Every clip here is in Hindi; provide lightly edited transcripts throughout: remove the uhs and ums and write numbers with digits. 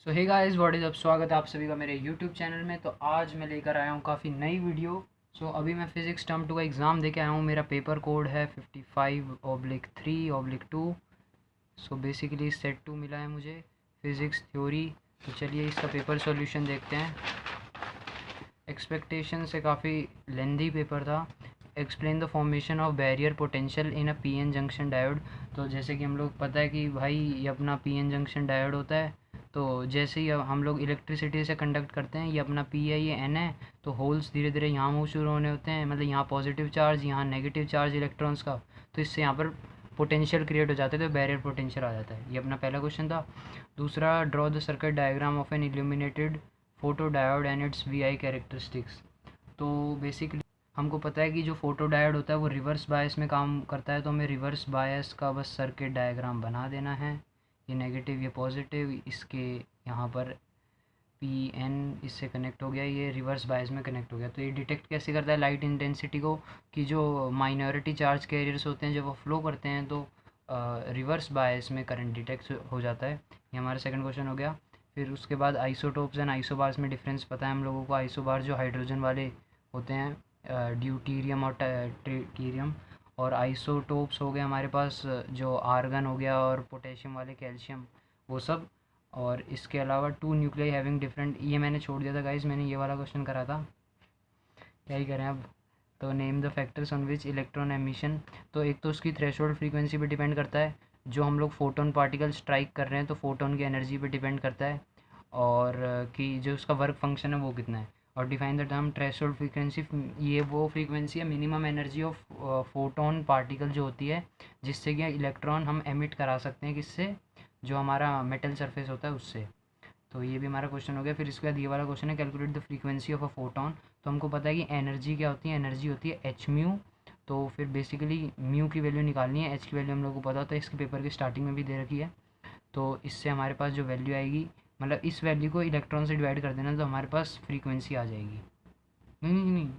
So hey guys what is up, स्वागत है आप सभी का मेरे यूट्यूब चैनल में। तो आज मैं लेकर आया हूँ काफ़ी नई वीडियो। अभी मैं फ़िज़िक्स टर्म 2 का एग्ज़ाम दे के आया हूँ। मेरा पेपर कोड है 55/3/2। बेसिकली सेट 2 मिला है मुझे, फ़िज़िक्स थ्योरी। तो चलिए इसका पेपर सॉल्यूशन देखते हैं। एक्सपेक्टेशन से काफ़ी लेंदी पेपर था। Explain the formation of barrier potential in a PN junction diode. तो जैसे कि हम लोग पता है कि भाई ये अपना पीएन जंक्शन डायोड होता है। तो जैसे ही हम लोग इलेक्ट्रिसिटी से कंडक्ट करते हैं, ये अपना पी है, ये एन है, तो होल्स धीरे धीरे यहाँ मूव शुरू होने होते हैं। मतलब यहाँ पॉजिटिव चार्ज, यहाँ नेगेटिव चार्ज इलेक्ट्रॉन्स का। तो इससे यहाँ पर पोटेंशियल क्रिएट हो जाता है, तो बैरियर पोटेंशियल आ जाता है। ये अपना पहला क्वेश्चन था। दूसरा, draw the circuit diagram of an illuminated photo diode and its V I characteristics. तो बेसिकली हमको पता है कि जो फोटो डायोड होता है वो रिवर्स बायस में काम करता है। तो हमें रिवर्स बायस का बस सर्किट डायग्राम बना देना है। ये नेगेटिव, ये पॉजिटिव, इसके यहाँ पर पी एन इससे कनेक्ट हो गया, ये रिवर्स बायस में कनेक्ट हो गया। तो ये डिटेक्ट कैसे करता है लाइट इंटेंसिटी को, कि जो माइनॉरिटी चार्ज कैरियर्स होते हैं जब वो फ्लो करते हैं तो रिवर्स बायस में करंट डिटेक्ट हो जाता है। ये हमारा सेकंड क्वेश्चन हो गया। फिर उसके बाद आइसोटोप्स एंड आइसोबार्स में डिफरेंस पता है हम लोगों को। आइसोबार जो हाइड्रोजन वाले होते हैं, ड्यूटीरियम और ट्रिटियम, और आइसोटोप्स हो गए हमारे पास जो आर्गन हो गया और पोटेशियम वाले कैल्शियम, वो सब। और इसके अलावा टू न्यूक्लियाई हैविंग डिफरेंट, ये मैंने छोड़ दिया था गाइस, मैंने ये वाला क्वेश्चन करा था, क्या ही करें अब। तो name the factors on which electron emission. तो एक तो उसकी थ्रेशोल्ड फ्रीक्वेंसी पे डिपेंड करता है, जो हम लोग फोटोन पार्टिकल स्ट्राइक कर रहे हैं तो फोटोन की एनर्जी पे डिपेंड करता है, और कि जो उसका वर्क फंक्शन है वो कितना है। और define the term threshold frequency, ये वो फ्रीक्वेंसी है minimum energy of photon particle जो होती है, जिससे कि इलेक्ट्रॉन हम एमिट करा सकते हैं, किससे, जो हमारा मेटल सरफेस होता है उससे। तो ये भी हमारा क्वेश्चन हो गया। फिर इसके बाद ये वाला क्वेश्चन है, calculate the frequency of a photon. तो हमको पता है कि एनर्जी क्या होती है, एनर्जी होती है एच म्यू। तो फिर बेसिकली म्यू की वैल्यू निकालनी है, एच की वैल्यू हम लोग को पता होता है, इसके पेपर की स्टार्टिंग में भी दे रखी है। तो इससे हमारे पास जो वैल्यू आएगी, मतलब इस वैल्यू को इलेक्ट्रॉन से डिवाइड कर देना तो हमारे पास फ्रीक्वेंसी आ जाएगी। नहीं नहीं नहीं,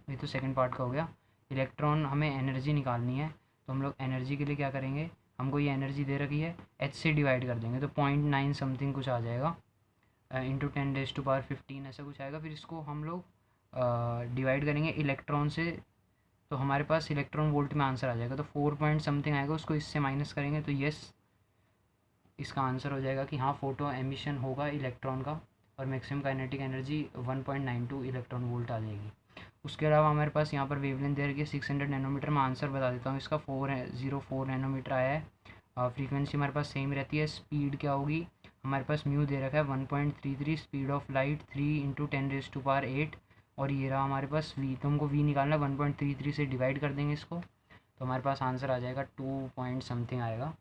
ये तो सेकंड पार्ट का हो गया। इलेक्ट्रॉन हमें एनर्जी निकालनी है, तो हम लोग एनर्जी के लिए क्या करेंगे, हमको ये एनर्जी दे रखी है, एच से डिवाइड कर देंगे तो 0.9 समथिंग कुछ आ जाएगा, इंटू 10⁻15 ऐसा कुछ आएगा। फिर इसको हम लोग डिवाइड करेंगे इलेक्ट्रॉन से, तो हमारे पास इलेक्ट्रॉन वोल्ट में आंसर आ जाएगा। तो 4 पॉइंट समथिंग आएगा, उसको इससे माइनस करेंगे तो यस, इसका आंसर हो जाएगा कि हाँ फोटो एमिशन होगा इलेक्ट्रॉन का, और maximum kinetic energy 1.92 electron volt आ जाएगी। उसके अलावा हमारे पास यहाँ पर वेवलेंथ दे रखी है 600 नैनोमीटर। में आंसर बता देता हूँ इसका, 404 नैनोमीटर आया है। फ्रीक्वेंसी हमारे पास सेम रहती है। स्पीड क्या होगी, हमारे पास म्यू दे रखा है 1.33, स्पीड ऑफ लाइट 3 × 10⁸ और ये रहा हमारे पास वी। तो हमको वी निकालना है, 1.33 से डिवाइड कर देंगे इसको, तो हमारे पास आंसर आ जाएगा 2 पॉइंट समथिंग आएगा।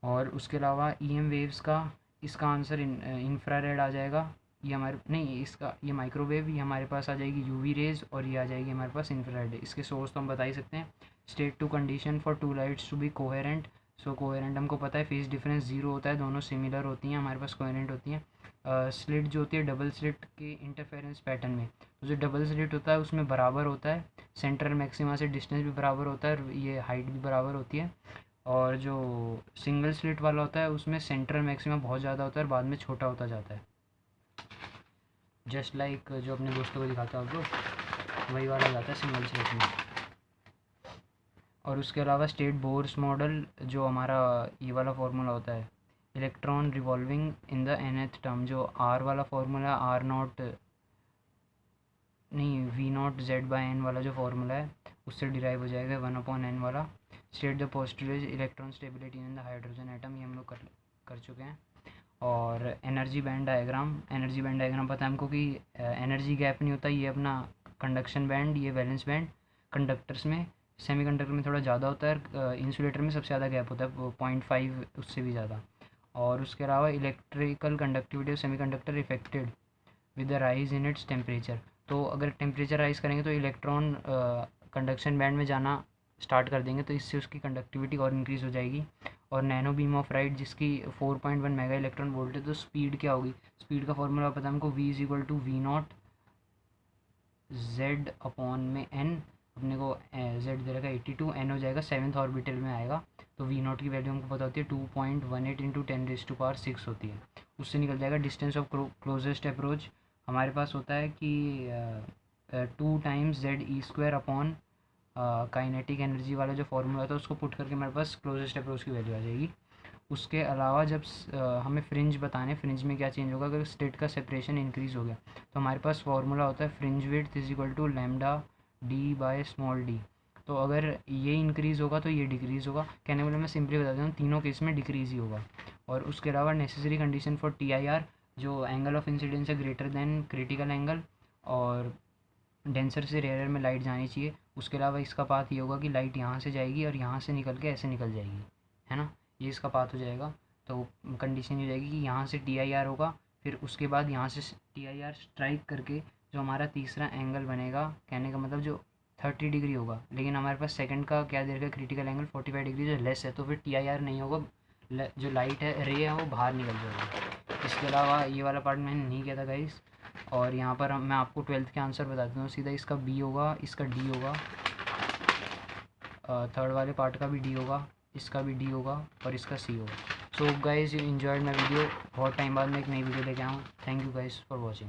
और उसके अलावा ईएम वेव्स का, इसका आंसर इंफ्रारेड आ जाएगा। ये हमारे नहीं, इसका ये माइक्रोवेव, ये हमारे पास आ जाएगी यूवी रेज, और ये आ जाएगी हमारे पास इंफ्रारेड। इसके सोर्स तो हम बता ही सकते हैं। State two condition for two lights to be coherent. Coherent हमको पता है फेज डिफरेंस 0 होता है, दोनों सिमिलर होती हैं, हमारे पास कोहेरेंट होती हैं। स्लिट जो होती है डबल स्लिट के इंटरफेरेंस पैटर्न में, तो जो डबल स्लिट होता है उसमें बराबर होता है, सेंट्रल मैक्सिमा से डिस्टेंस भी बराबर होता है, और ये हाइट भी बराबर होती है। और जो सिंगल स्लिट वाला होता है उसमें सेंट्रल मैक्सिमम बहुत ज़्यादा होता है और बाद में छोटा होता जाता है, जस्ट लाइक जो अपने दोस्तों को दिखाता है आपको, वही वाला जाता है सिंगल स्लिट में। और उसके अलावा स्टेट बोर्स मॉडल, जो हमारा ये वाला फार्मूला होता है, electron revolving in the nth term, जो आर वाला फार्मूला, आर नॉट नहीं, V naught Z by N वाला जो फार्मूला है उससे डिराइव हो जाएगा 1/n वाला। State the postulates electron stability in the hydrogen atom, ये हम लोग कर चुके हैं। और energy band diagram, energy band diagram पता है हमको कि एनर्जी गैप नहीं होता, ये अपना कंडक्शन बैंड, ये वैलेंस बैंड कंडक्टर्स में, सेमीकंडक्टर में थोड़ा ज़्यादा होता है, इंसुलेटर में सबसे ज़्यादा गैप होता है 0.5 उससे भी ज़्यादा। और उसके अलावा electrical conductivity of semiconductor affected with the rise in its temperature. तो अगर टेम्परेचर राइज करेंगे तो इलेक्ट्रॉन कंडक्शन बैंड में जाना स्टार्ट कर देंगे, तो इससे उसकी कंडक्टिविटी और इंक्रीज़ हो जाएगी। और नैनो बीम ऑफ लाइट जिसकी 4.1 मेगा इलेक्ट्रॉन वोल्ट है, तो स्पीड क्या होगी, स्पीड का फॉर्मूला पता है हमको, v = v0 z अपॉन में n, अपने को z दे रखा है 82, n हो जाएगा 7th ऑर्बिटल में आएगा। तो v0 की वैल्यू हमको पता होती है 2.18 × 10⁻6 होती है। उससे निकल जाएगा। डिस्टेंस ऑफ क्लोजेस्ट अप्रोच हमारे पास होता है कि 2 times ZE² upon kinetic energy वाला जो फॉर्मूला था उसको पुट करके हमारे पास क्लोजेस्ट अप्रोच की वैल्यू आ जाएगी। उसके अलावा जब हमें फ्रिंज बताने, फ्रिंज में क्या चेंज होगा, अगर स्टेट का सेपरेशन इंक्रीज़ हो गया तो हमारे पास फॉर्मूला होता है fringe width is equal to lambda D by small D. तो अगर ये इंक्रीज़ होगा तो ये डिक्रीज़ होगा। कहने वाले मैं सिंपली बता देता हूँ, तीनों केस में डिक्रीज़ ही होगा। और उसके अलावा नेसेसरी कंडीशन फॉर TIR, जो एंगल ऑफ इंसिडेंस है ग्रेटर देन क्रिटिकल एंगल, और डेंसर से रेयर में लाइट जानी चाहिए। उसके अलावा इसका पाथ ये होगा कि लाइट यहाँ से जाएगी और यहाँ से निकल के ऐसे निकल जाएगी, है ना, ये इसका पाथ हो जाएगा। तो कंडीशन ये हो जाएगी कि यहाँ से TIR होगा, फिर उसके बाद यहाँ से TIR स्ट्राइक करके जो हमारा तीसरा एंगल बनेगा, कहने का मतलब जो 30 डिग्री होगा, लेकिन हमारे पास सेकंड का क्या दे रखा है, क्रिटिकल एंगल 45 डिग्री जो लेस है, तो फिर TIR नहीं होगा, जो लाइट है, रे है, वो बाहर निकल जाएगा। इसके अलावा ये वाला पार्ट मैंने नहीं किया था गाइस। और यहाँ पर मैं आपको 12th के आंसर बता देता हूँ सीधा। इसका B होगा, इसका D होगा, थर्ड वाले पार्ट का भी D होगा, इसका भी D होगा और इसका C होगा। So guys, you enjoyed my video. बहुत टाइम बाद मैं एक नई वीडियो लेके आऊँ। Thank you guys for watching.